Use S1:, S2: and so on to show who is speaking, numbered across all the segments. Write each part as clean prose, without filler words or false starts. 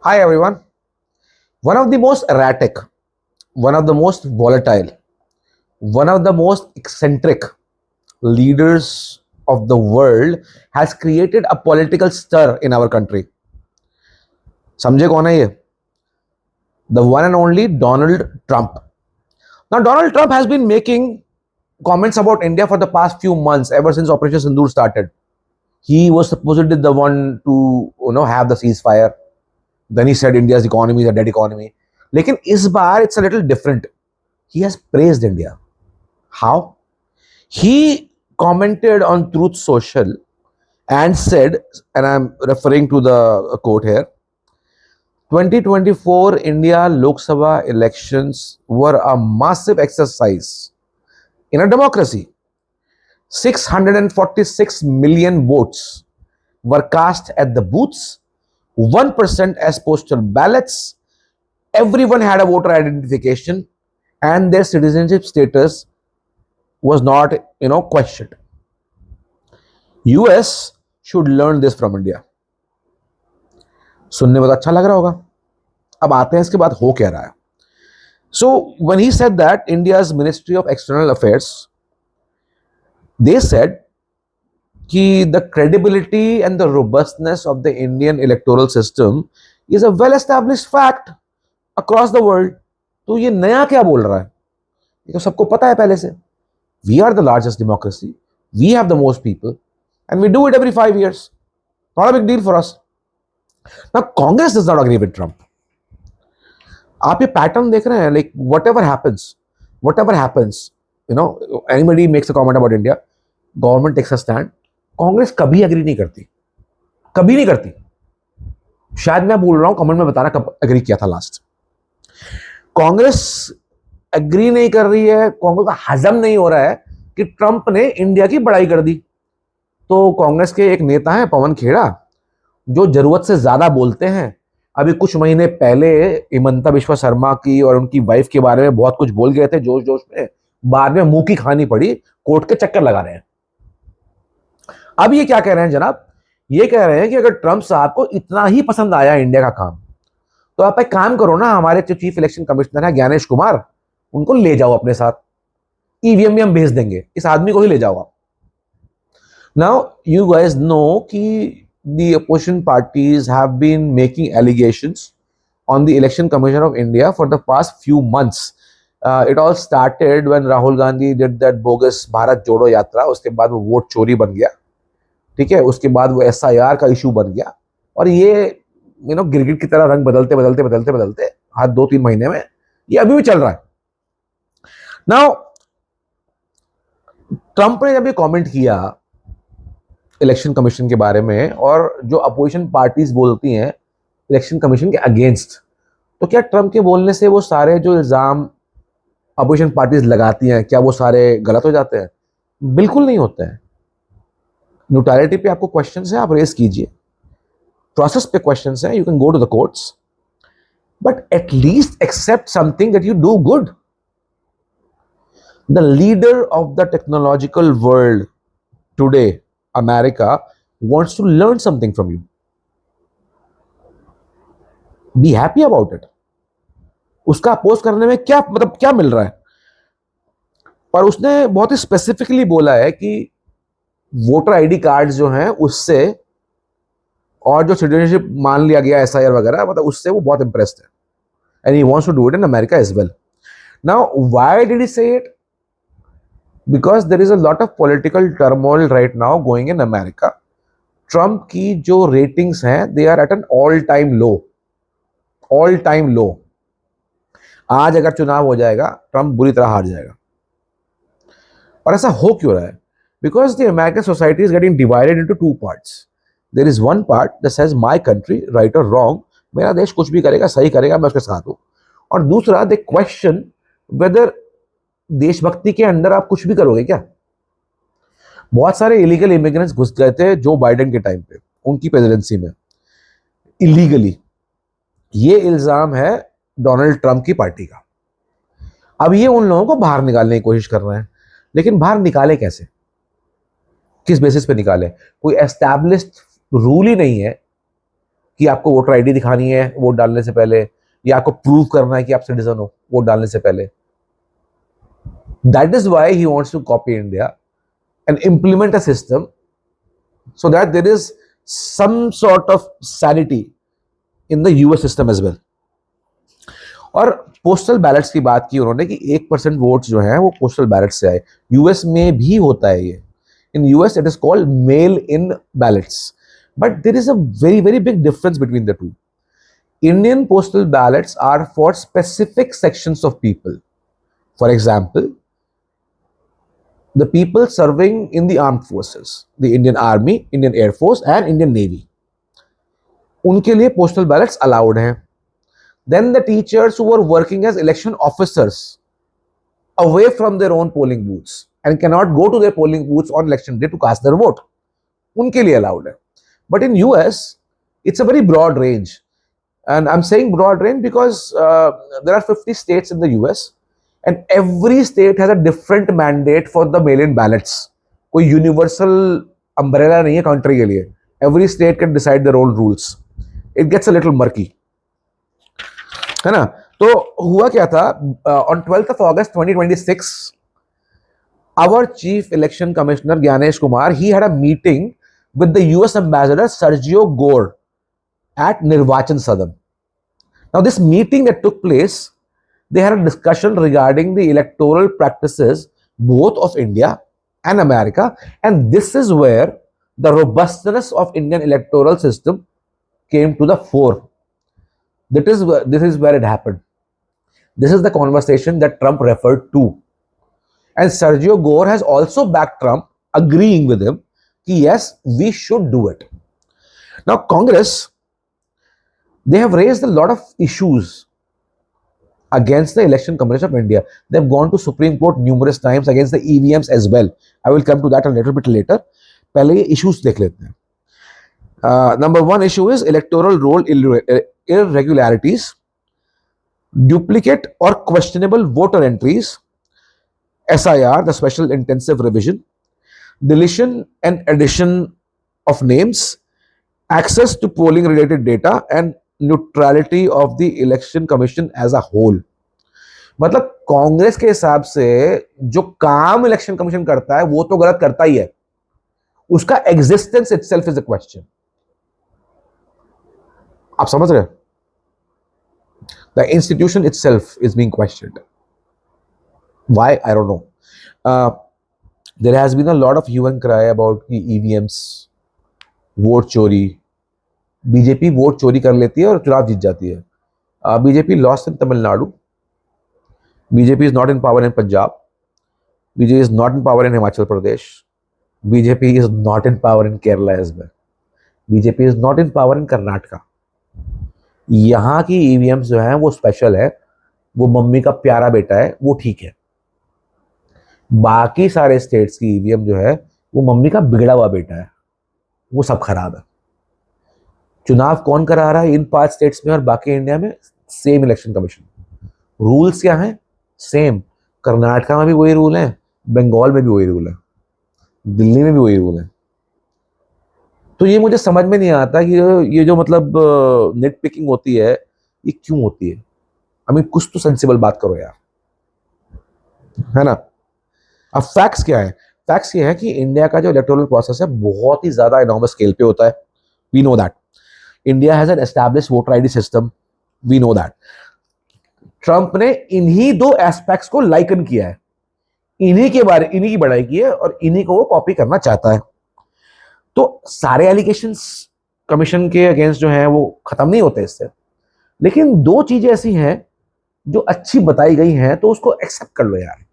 S1: Hi everyone. One of the most erratic, one of the most volatile, one of the most eccentric leaders of the world has created a political stir in our country. समझे कौन है ये? The one and only Donald Trump. Now Donald Trump has been making comments about India for the past few months, ever since Operation Sindoor started. He was supposedly the one to have the ceasefire. Then he said India's economy is a dead economy. लेकिन इस बार it's a little different. He has praised India. How? He commented on Truth Social and said, and I'm referring to the quote here, 2024 India Lok Sabha elections were a massive exercise in a democracy. 646 million votes were cast at the booths, 1% as postal ballots. Everyone had a voter identification and their citizenship status was not, questioned. US should learn this from India. सुनने में तो अच्छा लग रहा होगा. अब आते हैं इसके बाद हो क्या रहा है. So when he said that, India's Ministry of External Affairs, they said कि the credibility and the robustness of the Indian electoral system is a well-established fact across the world. तो ये नया क्या बोल रहा है? ये तो सबको पता है पहले से. We are the largest democracy. We have the most people, and we do it every 5 years. Not a big deal for us. Now Congress does not agree with Trump. आप ये पैटर्न देख रहे हैं, like whatever happens, anybody makes a comment about India, government takes a stand. Congress कभी agree नहीं करती, कभी नहीं करती. शायद मैं बोल रहा हूं, कमेंट में बताना कब एग्री किया था लास्ट. कांग्रेस एग्री नहीं कर रही है, कांग्रेस का हजम नहीं हो रहा है कि ट्रंप ने इंडिया की बड़ाई कर दी. तो कांग्रेस के एक नेता हैं पवन खेड़ा, जो जरूरत से ज्यादा बोलते हैं. अभी कुछ महीने पहले हिमंता बिश्वा शर्मा की और उनकी वाइफ के बारे में बहुत कुछ बोल गए थे जोश जोश में. बाद में मुंह की खानी पड़ी, कोर्ट के चक्कर लगा रहे हैं. अब ये क्या कह रहे हैं जनाब? ये कह रहे हैं कि अगर ट्रंप साहब को इतना ही पसंद आया इंडिया का काम, तो आप एक काम करो ना, हमारे जो चीफ इलेक्शन कमिश्नर है ज्ञानेश कुमार, उनको ले जाओ अपने साथ. ईवीएम में हम भेज देंगे, इस आदमी को ही ले जाओ आप. नाउ यू गाइस नो कि the opposition parties have been making allegations on the election commission of India for the past few months. It all started when Rahul Gandhi did that bogus Bharat Jodo Yatra. उसके बाद वो vote चोरी बन गया, ठीक है. उसके बाद वो SIR का इशू बन गया, और ये गिरगिट की तरह रंग बदलते बदलते बदलते बदलते हर 2-3 महीने में ये अभी भी चल रहा है. नाउ ट्रंप ने जब ये कमेंट किया इलेक्शन कमीशन के बारे में, और जो अपोजिशन पार्टीज बोलती हैं इलेक्शन कमीशन के अगेंस्ट, तो क्या ट्रंप के बोलने से वो सारे जो इल्जाम अपोजिशन पार्टीज लगाती हैं, क्या वो सारे गलत हो जाते हैं? बिल्कुल नहीं होते हैं. न्यूट्रलिटी पे आपको क्वेश्चंस है, आप रेस कीजिए. प्रोसेस पे क्वेश्चंस है, you can go to the courts, but at least accept something that you do good. The leader of the technological world today, America, wants to learn something from you. Be happy about it. उसका oppose करने में क्या मतलब क्या मिल रहा है? पर उसने बहुत ही स्पेसिफिकली बोला है कि वोटर आईडी कार्ड जो हैं उससे, और जो सिटीजनशिप मान लिया गया SIR वगैरह, मतलब उससे वो बहुत इंप्रेस्ड है. And he wants to do it in America as well. Now why did he say it? Because there is a lot of political turmoil right now going in America. Trump की जो ratings हैं, they are at an all-time low. All-time low. आज अगर चुनाव हो जाएगा, Trump बुरी तरह हार जाएगा. और ऐसा हो क्यों रहा है? Because the American society is getting divided into two parts. There is one part that says my country, right or wrong, मेरा देश कुछ भी करेगा, सही करेगा, मैं उसके साथ हूँ. और दूसरा, they question whether देशभक्ति के अंडर आप कुछ भी करोगे क्या. बहुत सारे इलीगल इमिग्रेंट्स घुस गए थे जो बाइडेन के टाइम पे, उनकी प्रेसिडेंसी में, इलीगली. ये इल्जाम है डोनाल्ड ट्रंप की पार्टी का. अब ये उन लोगों को बाहर निकालने की कोशिश कर रहे हैं, लेकिन बाहर निकाले कैसे, किस बेसिस पे निकाले? कोई एस्टैब्लिश्ड रूल ही नहीं है कि आपको वोटर आईडी दिखानी है वोट डालने से पहले, या आपको प्रूव करना है कि आप सिटीजन हो वोट डालने से पहले. That is why he wants to copy India and implement a system so that there is some sort of sanity in the US system as well. और पोस्टल बैलेट्स की बात की उन्होंने कि 1% वोट्स जो हैं वो पोस्टल बैलेट से आए. यूएस में भी होता है ये. In US it is called mail in ballots, but there is a very very big difference between the two. Indian postal ballots are for specific sections of people. For example, the people serving in the armed forces, the Indian Army, Indian Air Force and Indian Navy. उनके लिए postal ballots allowed हैं. Then the teachers who were working as election officers away from their own polling booths and cannot go to their polling booths on election day to cast their vote, उनके लिए allowed है. But in US, it's a very broad range. And I'm saying broad range because there are 50 states in the US and every state has a different mandate for the mail-in ballots. कोई universal umbrella नहीं है country के लिए. Every state can decide their own rules. It gets a little murky. है ना? तो हुआ क्या था? On 12th of August 2026, our chief election commissioner Gyanesh Kumar, he had a meeting with the US ambassador Sergio Gore at Nirvachan Sadhan. Now this meeting that took place, they had a discussion regarding the electoral practices both of India and America, and this is where the robustness of Indian electoral system came to the fore. This is where it happened. This is the conversation that Trump referred to. And Sergio Gore has also backed Trump, agreeing with him that yes, we should do it. Now Congress, they have raised a lot of issues against the Election Commission of India. They have gone to Supreme Court numerous times against the EVMs as well. I will come to that a little bit later. पहले ये issues देख लेते हैं. Number one issue is electoral roll irregularities, duplicate or questionable voter entries, SIR, the Special Intensive Revision, deletion and addition of names, access to polling related data and neutrality of the election commission as a whole. मतलब कांग्रेस के हिसाब से जो काम election commission करता है वो तो गलत करता ही है, उसका existence itself is a question. आप समझ रहे हैं? The institution itself is being questioned. Why? I don't know. There has been a lot of hue and cry about EVMs, vote चोरी. बीजेपी वोट चोरी कर लेती है और चुनाव जीत जाती है. BJP lost in Tamil Nadu, BJP is not in power in Punjab, BJP is not in power in Himachal Pradesh, BJP is not in power in Kerala as well, BJP is not in power in Karnataka. यहाँ की ईवीएम्स जो हैं वो स्पेशल है, वो mummy का प्यारा बेटा है, वो ठीक है. बाकी सारे स्टेट्स की ईवीएम जो है वो मम्मी का बिगड़ा हुआ बेटा है, वो सब खराब है. चुनाव कौन करा रहा है इन 5 स्टेट्स में और बाकी इंडिया में? Same election commission. रूल्स क्या हैं? सेम. कर्नाटका में भी वही रूल है, बंगाल में भी वही रूल है, दिल्ली में भी वही रूल है. तो ये मुझे समझ में नहीं आता कि ये जो मतलब नेट पिकिंग होती है ये क्यों होती है. आई मीन कुछ तो सेंसिबल बात करो यार, है ना. अब फैक्ट्स क्या है? फैक्ट्स ये है कि इंडिया का जो इलेक्टोरल प्रोसेस है बहुत ही ज्यादा इनॉर्मस स्केल पे होता है. We know that. India has an established voter ID system. We know that. Trump ने इन्हीं 2 एस्पेक्ट्स को लाइकन किया है, इन्हीं की बढ़ाई की है और इन्हीं को वो कॉपी करना चाहता है. तो सारे एलिगेशंस कमीशन के अगेंस्ट जो हैं वो खत्म नहीं होते इससे, लेकिन 2 चीजें ऐसी हैं जो अच्छी बताई गई हैं तो उसको एक्सेप्ट कर लो यार.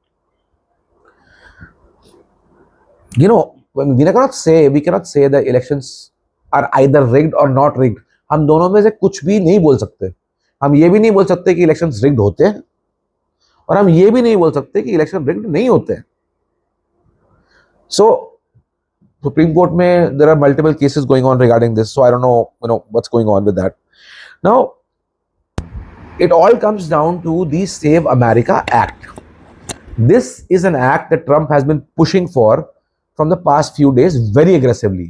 S1: You know, we cannot say the elections are either rigged or not rigged. हम दोनों में से कुछ भी नहीं बोल सकते. हम ये भी नहीं बोल सकते कि इलेक्शंस रिग्ड होते हैं और हम ये भी नहीं बोल सकते कि इलेक्शन रिग्ड नहीं होते हैं. सो सुप्रीम कोर्ट में there are multiple cases going on regarding this, so I don't know what's going on with that. Now it all comes down to the Save America Act. This is an act that Trump has been pushing for from the past few days very aggressively.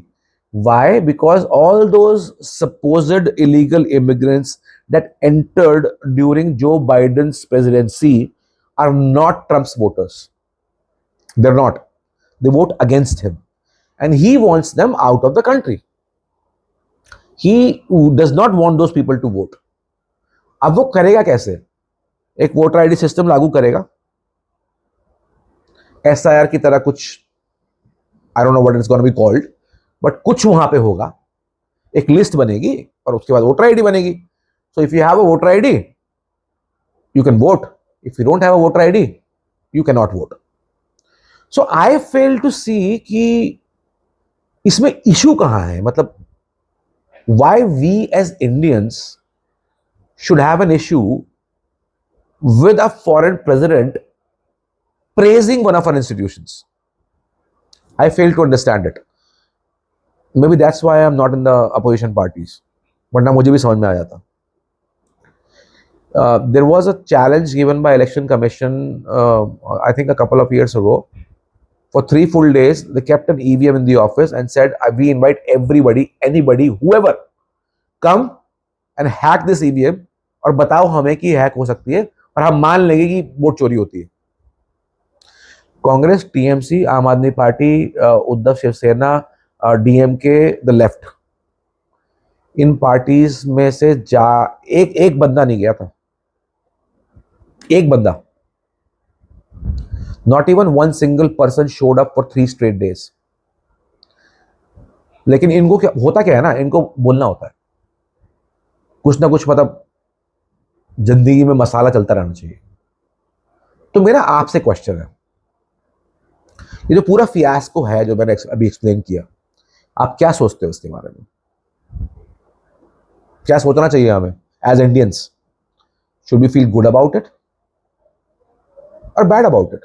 S1: Why? Because all those supposed illegal immigrants that entered during Joe Biden's presidency are not Trump's voters. They're not. They vote against him. And he wants them out of the country. He does not want those people to vote. अब वो करेगा कैसे? एक voter ID system लागू करेगा, SIR की तरह कुछ, आई don't know what it's gonna be called, but कुछ वहां पे होगा, एक लिस्ट बनेगी और उसके बाद वोटर आईडी बनेगी. So if you have a voter ID you can vote, if you don't have a voter ID you can not vote. So I fail to see कि इसमें इशू कहां है. मतलब why we as Indians should have an issue with a foreign president praising one of our institutions. I fail to understand it. Maybe that's why I'm not in the opposition parties. वरना मुझे भी समझ में आ जाता. There was a challenge given by Election Commission, I think a couple of years ago. For 3 full days, they kept an EVM in the office and said, we invite everybody, anybody, whoever, come and hack this EVM और बताओ हमें कि hack हो सकती है और हम मान लेंगे कि वोट चोरी होती है. Congress, TMC, Aam Aadmi Party, Uddhav Shiv Sena, DMK, the Left, इन पार्टीज में से एक बंदा नहीं गया था. एक बंदा, not even one single person showed up for 3 straight days. लेकिन इनको क्या होता, क्या है ना, इनको बोलना होता है कुछ ना कुछ, मतलब जिंदगी में मसाला चलता रहना चाहिए. तो मेरा आपसे क्वेश्चन है, ये जो पूरा फियास्को है जो मैंने अभी एक्सप्लेन किया, आप क्या सोचते हो इसके बारे में? क्या सोचना चाहिए हमें as Indians? Should we feel good about it और bad about it?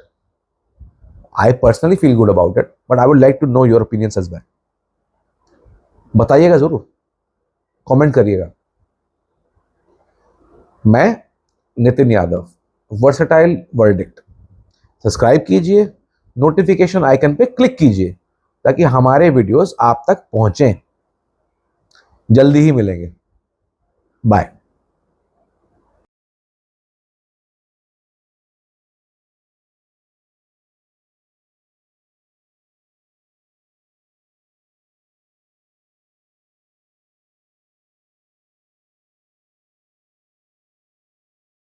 S1: I personally feel good about it, but I would like to know your opinions as well. बताइएगा जरूर, कमेंट करिएगा. मैं Nitin Yadav, versatile verdict. Subscribe कीजिए, notification icon पे click कीजिए ताकि हमारे वीडियोस आप तक पहुंचें. जल्दी ही मिलेंगे. बाय.